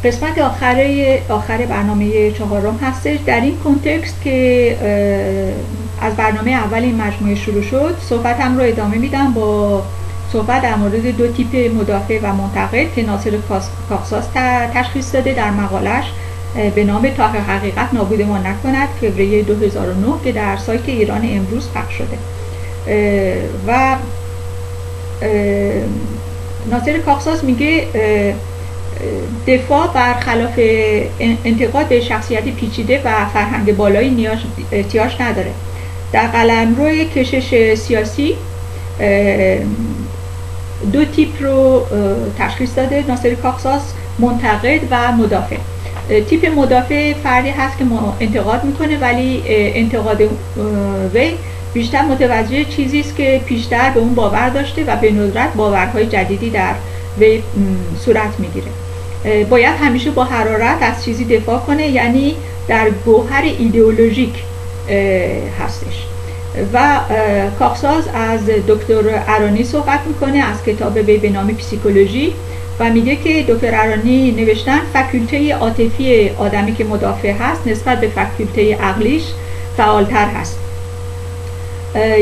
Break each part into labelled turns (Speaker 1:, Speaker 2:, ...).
Speaker 1: قسمت آخر برنامه 4 هستش. در این کنتکست که از برنامه اول این مجموعه شروع شد، صحبتم رو ادامه میدم با صحبت در مورد دو تیپ مدافع و منتقد که ناصر کاخساز تشخیص داده در مقالش به نام تا حقیقت نابود ما نکند، فوریه 2009 که در سایت ایران امروز پخش شده. و ناصر کاخساز میگه دفاع برخلاف انتقاد به شخصیت پیچیده و فرهنگ بالایی احتیاج نداره. در قلمرو کشش سیاسی دو تیپ رو تشخیص داده ناصر کاخساز: منتقد و مدافع. تیپ مدافع فردی هست که انتقاد میکنه، ولی انتقاد وی بیشتر متوجه چیزی است که پیشتر به اون باور داشته و به ندرت باورهای جدیدی در وی صورت میگیره. باید همیشه با حرارت از چیزی دفاع کنه، یعنی در گوهر ایدئولوژیک هستش. و کاخساز از دکتر ارانی صحبت میکنه از کتاب وی به نام پسیکولوژی و میگه که دکتر ارانی نوشتن فاکولته عاطفی آدمی که مدافع هست نسبت به فاکولته عقلیش فعالتر هست.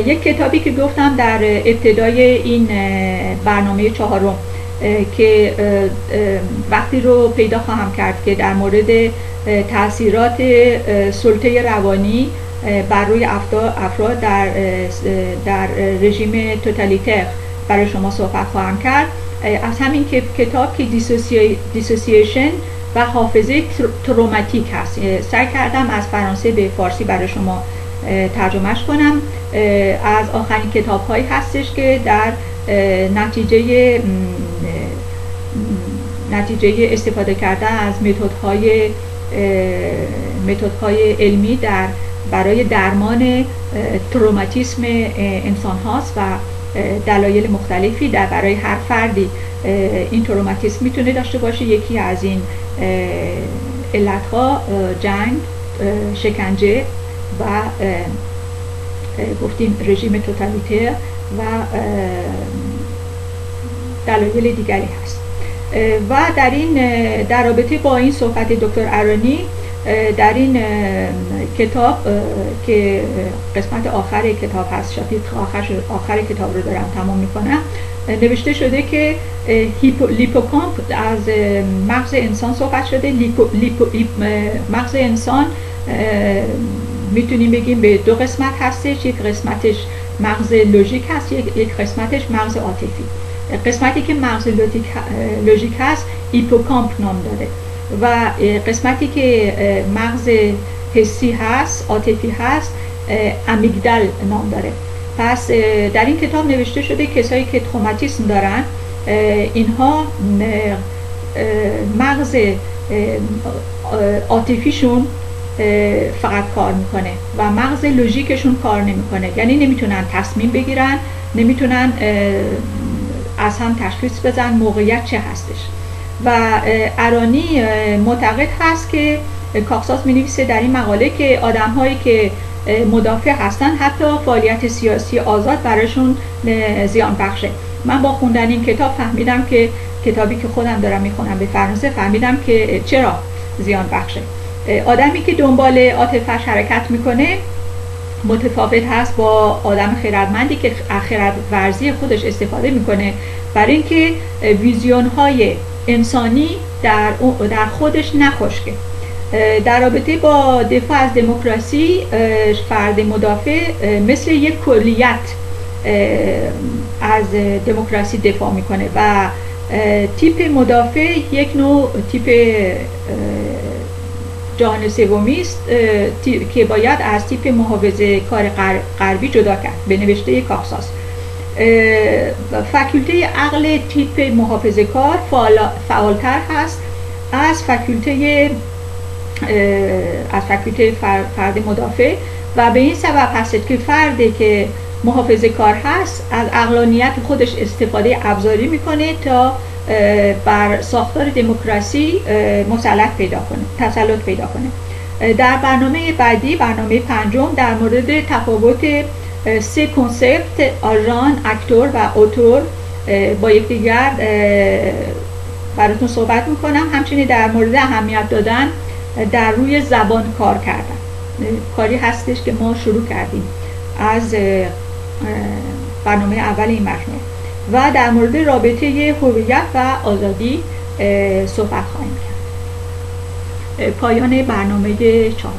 Speaker 1: یک کتابی که گفتم در ابتدای این برنامه 4 که وقتی رو پیدا خواهم کرد که در مورد تأثیرات سلطه روانی بر روی افراد در رژیم توتالیتر برای شما صحبت خواهم کرد. از همین کتاب که دیسوسییشن و حافظه تروماتیک هست، سعی کردم از فرانسه به فارسی برای شما ترجمهش کنم. از آخرین کتاب هایی هستش که در نتیجه استفاده کردن از متدهای علمی برای درمان تروماتیسم انسان هاست و دلایل مختلفی برای هر فردی این تروماتیسم میتونه داشته باشه. یکی از این علتها جنگ، شکنجه و گفتیم رژیم توتالیتر و دلایل دیگری هست. و در رابطه با این صحبت دکتر ارانی در این کتاب که قسمت آخر کتاب هست، شاپیتر آخر کتاب رو دارم تمام میکنم، نوشته شده که لیپوکامپ از مغز انسان صحبت شده. مغز انسان میتونیم بگیم به دو قسمت هستش. یک قسمتش مغز لوژیک هست، یک قسمتش مغز عاطفی. قسمتی که مغز لوژیک هست هیپوکامپ نام داره و قسمتی که مغز حسی هست، عاطفی هست، امیگدال نام داره. پس در این کتاب نوشته شده کسایی که تروماتیسم دارن اینها مغز عاطفیشون فقط کار میکنه و مغز لوژیکشون کار نمیکنه، یعنی نمیتونن تصمیم بگیرن، نمیتونن از هم تشخیص بدن موقعیت چه هستش. و ارانی معتقد هست که کاخساز می‌نویسه در این مقاله که آدم‌هایی که مدافع هستن حتی فعالیت سیاسی آزاد براشون زیان بخشه. من با خوندن این کتاب فهمیدم که کتابی که خودم دارم میخونم به فرانسه، فهمیدم که چرا زیان بخشه. آدمی که دنبال عاطفه‌اش حرکت میکنه متفاوت هست با آدم خردمندی که خرد ورزی خودش استفاده میکنه برای اینکه ویژن‌های انسانی در خودش نخشکه. در رابطه با دفاع از دموکراسی فرد مدافع مثل یک کلیت از دموکراسی دفاع میکنه و تیپ مدافع یک نوع تیپ جهان سومی است که باید از تیپ محافظه کار غربی جدا کرد به نوشته کاخساز. فاکولته عقل تیپ محافظه کار فعالتر هست از فاکولته فرد مدافع و به این سبب هست که فردی که محافظه کار هست از عقلانیت خودش استفاده ابزاری میکنه تا بر ساختار دموکراسی تسلط پیدا کنه. در برنامه بعدی، برنامه 5، در مورد تفاوت 3 کنسپت آژان، اکتور و اوتور با یکدیگر براتون صحبت میکنم. همچنین در مورد اهمیت دادن در روی زبان کار کردن، کاری هستش که ما شروع کردیم از برنامه اول این مجموعه، و در مورد رابطه هویت و آزادی صحبت خواهیم کرد. پایان برنامه 4.